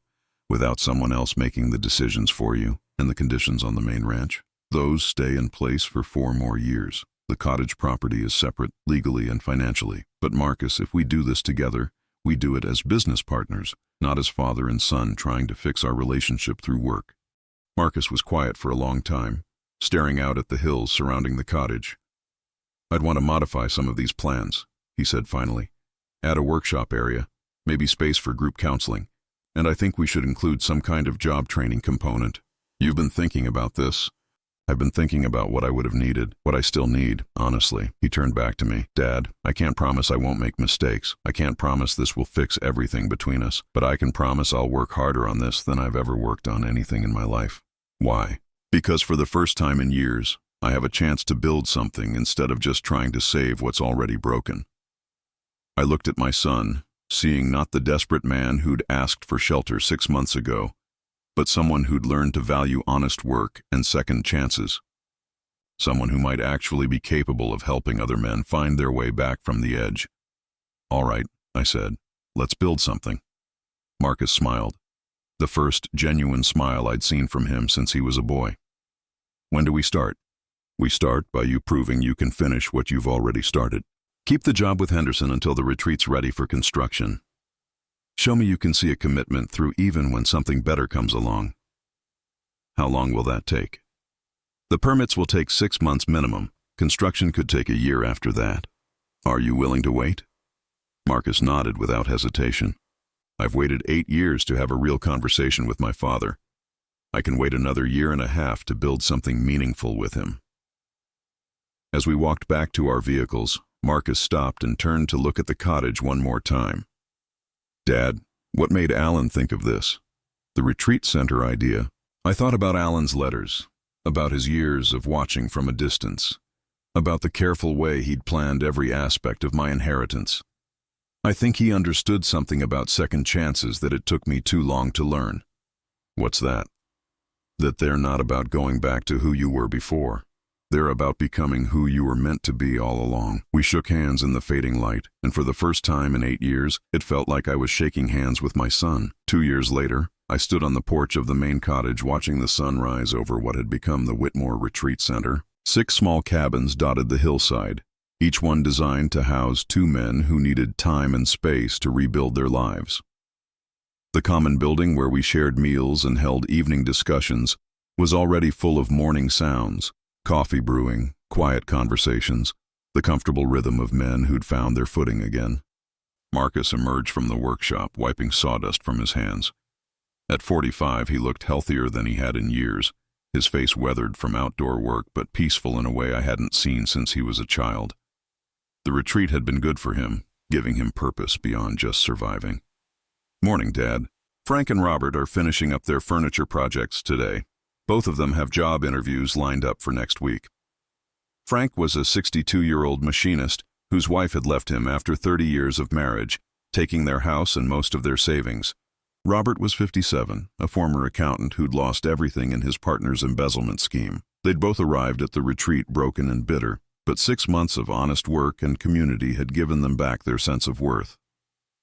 without someone else making the decisions for you, and the conditions on the main ranch. Those stay in place for 4 more years. The cottage property is separate, legally and financially. But Marcus, if we do this together, we do it as business partners, not as father and son trying to fix our relationship through work. Marcus was quiet for a long time, staring out at the hills surrounding the cottage. I'd want to modify some of these plans, he said finally. Add a workshop area, maybe space for group counseling, and I think we should include some kind of job training component. You've been thinking about this. I've been thinking about what I would have needed, what I still need, honestly. He turned back to me. Dad, I can't promise I won't make mistakes. I can't promise this will fix everything between us, but I can promise I'll work harder on this than I've ever worked on anything in my life. Why? Because for the first time in years, I have a chance to build something instead of just trying to save what's already broken. I looked at my son, seeing not the desperate man who'd asked for shelter 6 months ago, but someone who'd learned to value honest work and second chances. Someone who might actually be capable of helping other men find their way back from the edge. All right, I said, let's build something. Marcus smiled, the first genuine smile I'd seen from him since he was a boy. When do we start? We start by you proving you can finish what you've already started. Keep the job with Henderson until the retreat's ready for construction. Show me you can see a commitment through even when something better comes along. How long will that take? The permits will take 6 months minimum. Construction could take a year after that. Are you willing to wait? Marcus nodded without hesitation. I've waited 8 years to have a real conversation with my father. I can wait another 1.5 years to build something meaningful with him. As we walked back to our vehicles, Marcus stopped and turned to look at the cottage one more time. Dad, what made Alan think of this? The retreat center idea. I thought about Alan's letters, about his years of watching from a distance, about the careful way he'd planned every aspect of my inheritance. I think he understood something about second chances that it took me too long to learn. What's that? That they're not about going back to who you were before. They're about becoming who you were meant to be all along. We shook hands in the fading light, and for the first time in 8 years, it felt like I was shaking hands with my son. 2 years later, I stood on the porch of the main cottage watching the sun rise over what had become the Whitmore Retreat Center. 6 small cabins dotted the hillside, each one designed to house 2 men who needed time and space to rebuild their lives. The common building where we shared meals and held evening discussions was already full of morning sounds. Coffee brewing, quiet conversations, the comfortable rhythm of men who'd found their footing again. Marcus emerged from the workshop, wiping sawdust from his hands. At 45, he looked healthier than he had in years, his face weathered from outdoor work but peaceful in a way I hadn't seen since he was a child. The retreat had been good for him, giving him purpose beyond just surviving. Morning, Dad. Frank and Robert are finishing up their furniture projects today. Both of them have job interviews lined up for next week. Frank was a 62-year-old machinist whose wife had left him after 30 years of marriage, taking their house and most of their savings. Robert was 57, a former accountant who'd lost everything in his partner's embezzlement scheme. They'd both arrived at the retreat broken and bitter, but 6 months of honest work and community had given them back their sense of worth.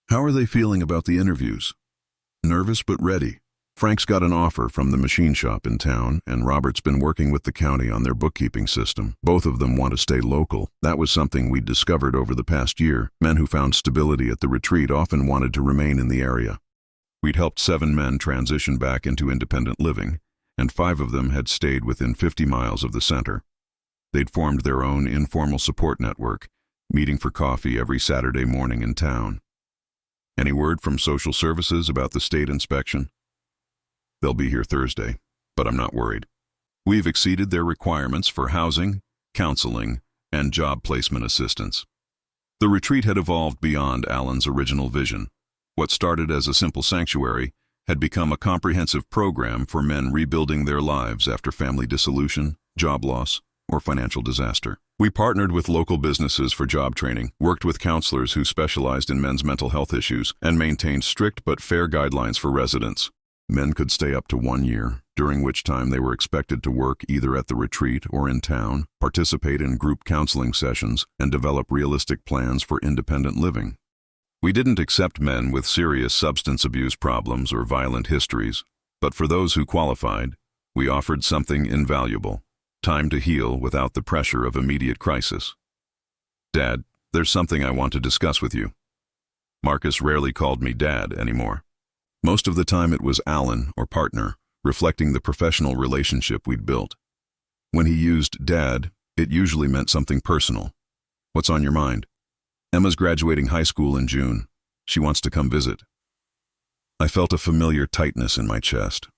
How are they feeling about the interviews? Nervous but ready. Frank's got an offer from the machine shop in town, and Robert's been working with the county on their bookkeeping system. Both of them want to stay local. That was something we'd discovered over the past year. Men who found stability at the retreat often wanted to remain in the area. We'd helped 7 men transition back into independent living, and 5 of them had stayed within 50 miles of the center. They'd formed their own informal support network, meeting for coffee every Saturday morning in town. Any word from social services about the state inspection? They'll be here Thursday, but I'm not worried. We've exceeded their requirements for housing, counseling, and job placement assistance. The retreat had evolved beyond Alan's original vision. What started as a simple sanctuary had become a comprehensive program for men rebuilding their lives after family dissolution, job loss, or financial disaster. We partnered with local businesses for job training, worked with counselors who specialized in men's mental health issues, and maintained strict but fair guidelines for residents. Men could stay up to 1 year, during which time they were expected to work either at the retreat or in town, participate in group counseling sessions, and develop realistic plans for independent living. We didn't accept men with serious substance abuse problems or violent histories, but for those who qualified, we offered something invaluable: time to heal without the pressure of immediate crisis. Dad, there's something I want to discuss with you. Marcus rarely called me Dad anymore. Most of the time it was Alan or partner, reflecting the professional relationship we'd built. When he used Dad, it usually meant something personal. What's on your mind? Emma's graduating high school in June. She wants to come visit. I felt a familiar tightness in my chest.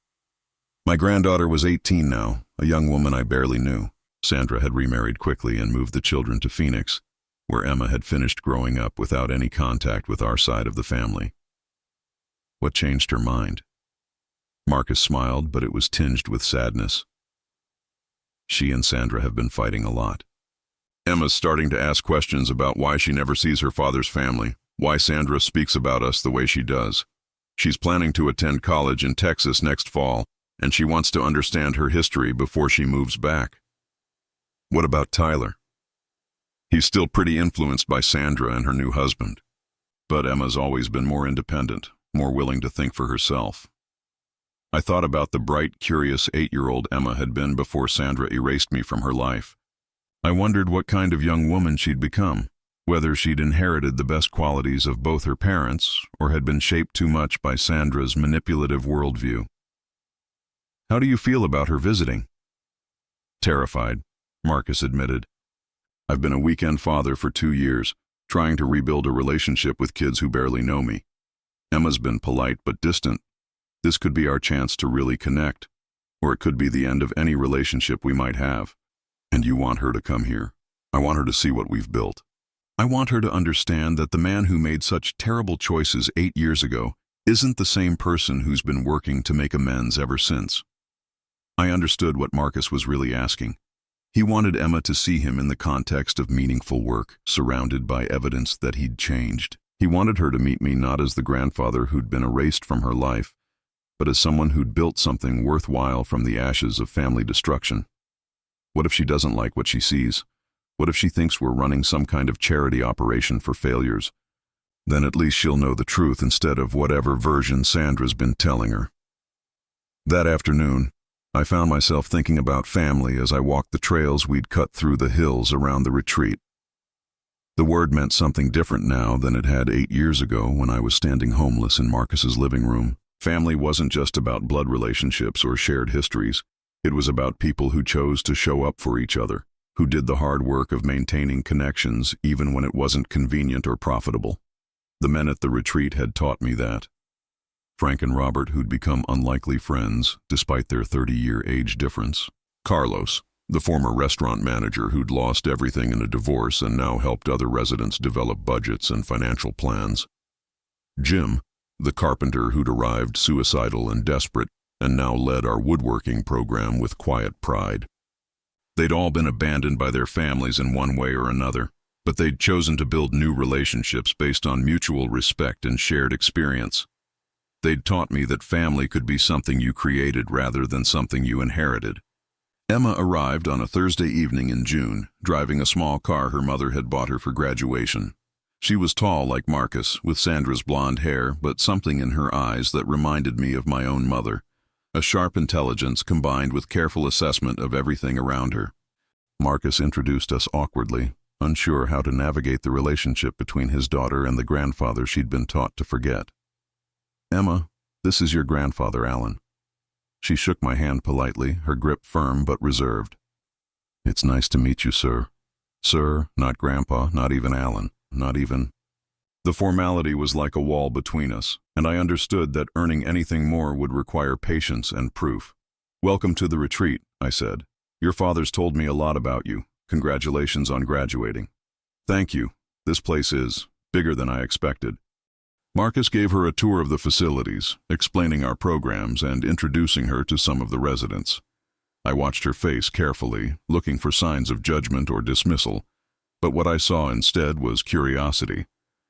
My granddaughter was 18 now, a young woman I barely knew. Sandra had remarried quickly and moved the children to Phoenix, where Emma had finished growing up without any contact with our side of the family. What changed her mind? Marcus smiled, but it was tinged with sadness. She and Sandra have been fighting a lot. Emma's starting to ask questions about why she never sees her father's family, why Sandra speaks about us the way she does. She's planning to attend college in Texas next fall, and she wants to understand her history before she moves back. What about Tyler? He's still pretty influenced by Sandra and her new husband. But Emma's always been more independent, more willing to think for herself. I thought about the bright, curious 8-year-old Emma had been before Sandra erased me from her life. I wondered what kind of young woman she'd become, whether she'd inherited the best qualities of both her parents or had been shaped too much by Sandra's manipulative worldview. How do you feel about her visiting? Terrified, Marcus admitted. I've been a weekend father for 2 years, trying to rebuild a relationship with kids who barely know me. Emma's been polite but distant. This could be our chance to really connect, or it could be the end of any relationship we might have. And you want her to come here. I want her to see what we've built. I want her to understand that the man who made such terrible choices 8 years ago isn't the same person who's been working to make amends ever since. I understood what Marcus was really asking. He wanted Emma to see him in the context of meaningful work, surrounded by evidence that he'd changed. He wanted her to meet me not as the grandfather who'd been erased from her life, but as someone who'd built something worthwhile from the ashes of family destruction. What if she doesn't like what she sees? What if she thinks we're running some kind of charity operation for failures? Then at least she'll know the truth instead of whatever version Sandra's been telling her. That afternoon, I found myself thinking about family as I walked the trails we'd cut through the hills around the retreat. The word meant something different now than it had 8 years ago when I was standing homeless in Marcus's living room. Family wasn't just about blood relationships or shared histories. It was about people who chose to show up for each other, who did the hard work of maintaining connections even when it wasn't convenient or profitable. The men at the retreat had taught me that. Frank and Robert, who'd become unlikely friends despite their 30-year age difference. Carlos, the former restaurant manager who'd lost everything in a divorce and now helped other residents develop budgets and financial plans. Jim, the carpenter who'd arrived suicidal and desperate and now led our woodworking program with quiet pride. They'd all been abandoned by their families in one way or another, but they'd chosen to build new relationships based on mutual respect and shared experience. They'd taught me that family could be something you created rather than something you inherited. Emma arrived on a Thursday evening in June, driving a small car her mother had bought her for graduation. She was tall like Marcus, with Sandra's blonde hair, but something in her eyes that reminded me of my own mother. A sharp intelligence combined with careful assessment of everything around her. Marcus introduced us awkwardly, unsure how to navigate the relationship between his daughter and the grandfather she'd been taught to forget. Emma, this is your grandfather, Alan. She shook my hand politely, her grip firm but reserved. It's nice to meet you, sir. Sir, not Grandpa, not even Alan, not even... The formality was like a wall between us, and I understood that earning anything more would require patience and proof. "Welcome to the retreat," I said. "Your father's told me a lot about you. Congratulations on graduating." "Thank you. This place is bigger than I expected." Marcus gave her a tour of the facilities, explaining our programs and introducing her to some of the residents. I watched her face carefully, looking for signs of judgment or dismissal, but what I saw instead was curiosity.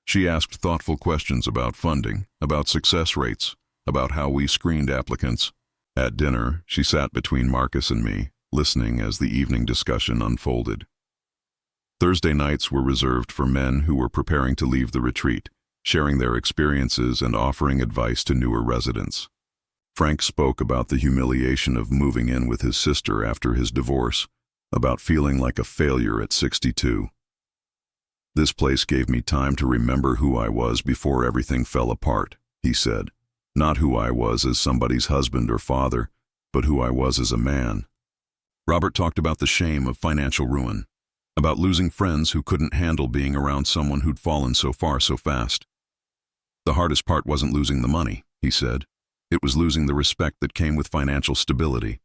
She asked thoughtful questions about funding, about success rates, about how we screened applicants. At dinner, she sat between Marcus and me, listening as the evening discussion unfolded. Thursday nights were reserved for men who were preparing to leave the retreat, sharing their experiences and offering advice to newer residents. Frank spoke about the humiliation of moving in with his sister after his divorce, about feeling like a failure at 62. "This place gave me time to remember who I was before everything fell apart," he said. "Not who I was as somebody's husband or father, but who I was as a man." Robert talked about the shame of financial ruin, about losing friends who couldn't handle being around someone who'd fallen so far so fast. "The hardest part wasn't losing the money," he said. "It was losing the respect that came with financial stability.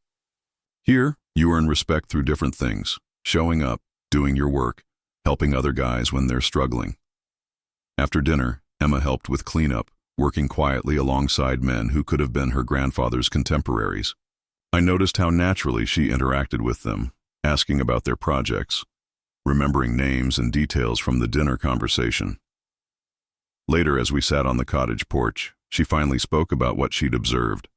Here, you earn respect through different things: showing up, doing your work, helping other guys when they're struggling." After dinner, Emma helped with cleanup, working quietly alongside men who could have been her grandfather's contemporaries. I noticed how naturally she interacted with them, asking about their projects, remembering names and details from the dinner conversation. Later, as we sat on the cottage porch, she finally spoke about what she'd observed.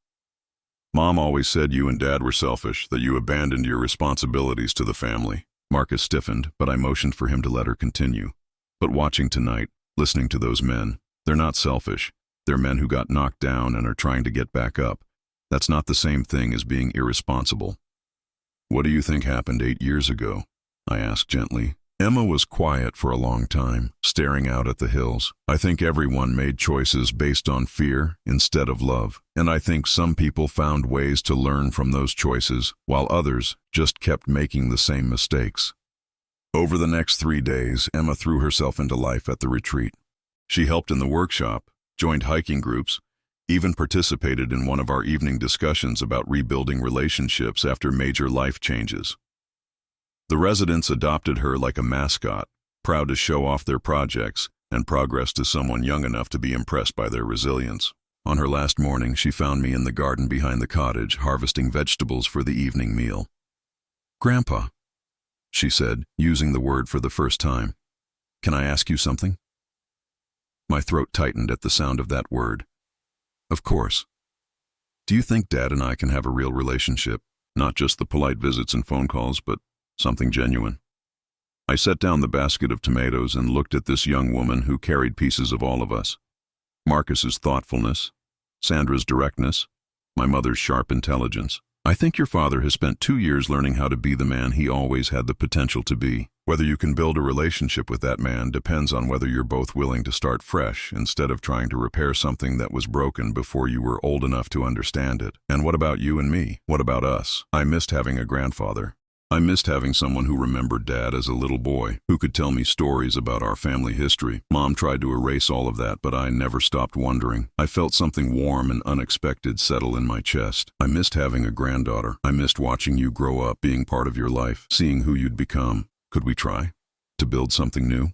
"Mom always said you and Dad were selfish, that you abandoned your responsibilities to the family." Marcus stiffened, but I motioned for him to let her continue. "But watching tonight, listening to those men, they're not selfish. They're men who got knocked down and are trying to get back up. That's not the same thing as being irresponsible." "What do you think happened 8 years ago?" I asked gently. Emma was quiet for a long time, staring out at the hills. "I think everyone made choices based on fear instead of love, and I think some people found ways to learn from those choices, while others just kept making the same mistakes." Over the next 3 days, Emma threw herself into life at the retreat. She helped in the workshop, joined hiking groups, even participated in one of our evening discussions about rebuilding relationships after major life changes. The residents adopted her like a mascot, proud to show off their projects and progress to someone young enough to be impressed by their resilience. On her last morning, she found me in the garden behind the cottage, harvesting vegetables for the evening meal. "Grandpa," she said, using the word for the first time, "can I ask you something?" My throat tightened at the sound of that word. "Of course." "Do you think Dad and I can have a real relationship? Not just the polite visits and phone calls, but something genuine?" I set down the basket of tomatoes and looked at this young woman who carried pieces of all of us. Marcus's thoughtfulness, Sandra's directness, my mother's sharp intelligence. "I think your father has spent 2 years learning how to be the man he always had the potential to be. Whether you can build a relationship with that man depends on whether you're both willing to start fresh instead of trying to repair something that was broken before you were old enough to understand it. And what about you and me? What about us? I missed having a grandfather. I missed having someone who remembered Dad as a little boy, who could tell me stories about our family history. Mom tried to erase all of that, but I never stopped wondering. I felt something warm and unexpected settle in my chest. I missed having a granddaughter. I missed watching you grow up, being part of your life, seeing who you'd become. Could we try to build something new?"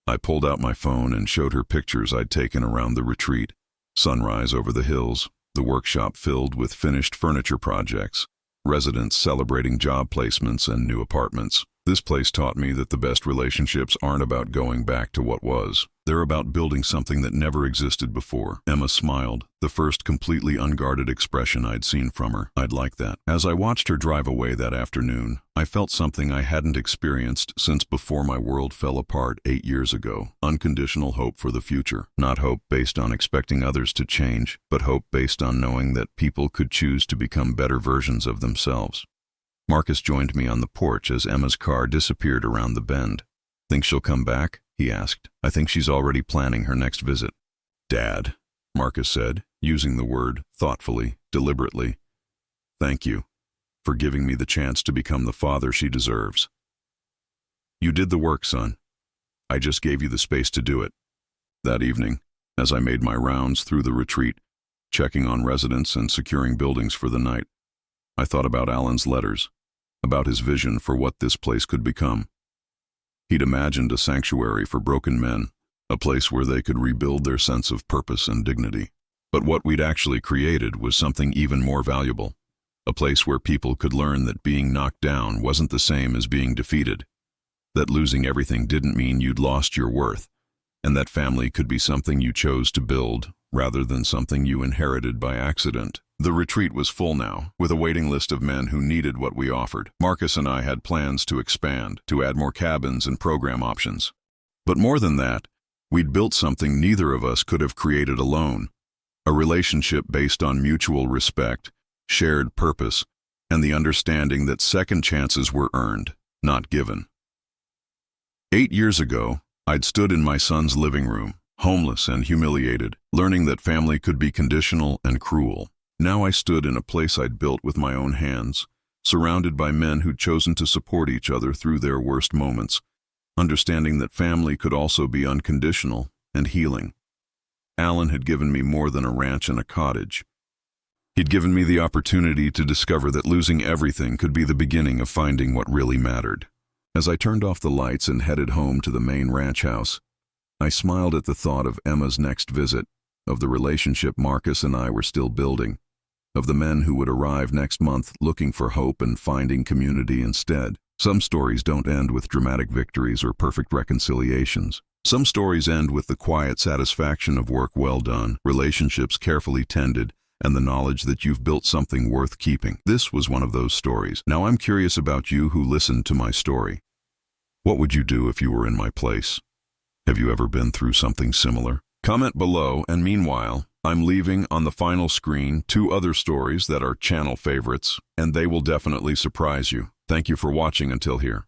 I pulled out my phone and showed her pictures I'd taken around the retreat. Sunrise over the hills, the workshop filled with finished furniture projects, residents celebrating job placements and new apartments. This place taught me that the best relationships aren't about going back to what was. They're about building something that never existed before. Emma smiled, the first completely unguarded expression I'd seen from her. I'd like that. As I watched her drive away that afternoon, I felt something I hadn't experienced since before my world fell apart 8 years ago. Unconditional hope for the future. Not hope based on expecting others to change, but hope based on knowing that people could choose to become better versions of themselves. Marcus joined me on the porch as Emma's car disappeared around the bend. "Think she'll come back?" he asked. "I think she's already planning her next visit." "Dad," Marcus said, using the word thoughtfully, deliberately. "Thank you for giving me the chance to become the father she deserves. You did the work, son. I just gave you the space to do it." That evening, as I made my rounds through the retreat, checking on residents and securing buildings for the night, I thought about Alan's letters, about his vision for what this place could become. He'd imagined a sanctuary for broken men, a place where they could rebuild their sense of purpose and dignity. But what we'd actually created was something even more valuable, a place where people could learn that being knocked down wasn't the same as being defeated, that losing everything didn't mean you'd lost your worth, and that family could be something you chose to build rather than something you inherited by accident. The retreat was full now, with a waiting list of men who needed what we offered. Marcus and I had plans to expand, to add more cabins and program options. But more than that, we'd built something neither of us could have created alone, a relationship based on mutual respect, shared purpose, and the understanding that second chances were earned, not given. 8 years ago, I'd stood in my son's living room, homeless and humiliated, learning that family could be conditional and cruel. Now I stood in a place I'd built with my own hands, surrounded by men who'd chosen to support each other through their worst moments, understanding that family could also be unconditional and healing. Alan had given me more than a ranch and a cottage. He'd given me the opportunity to discover that losing everything could be the beginning of finding what really mattered. As I turned off the lights and headed home to the main ranch house, I smiled at the thought of Emma's next visit, of the relationship Marcus and I were still building, of the men who would arrive next month looking for hope and finding community instead. Some stories don't end with dramatic victories or perfect reconciliations. Some stories end with the quiet satisfaction of work well done, relationships carefully tended, and the knowledge that you've built something worth keeping. This was one of those stories. Now I'm curious about you who listened to my story. What would you do if you were in my place? Have you ever been through something similar? Comment below, and meanwhile, I'm leaving on the final screen 2 other stories that are channel favorites, and they will definitely surprise you. Thank you for watching until here.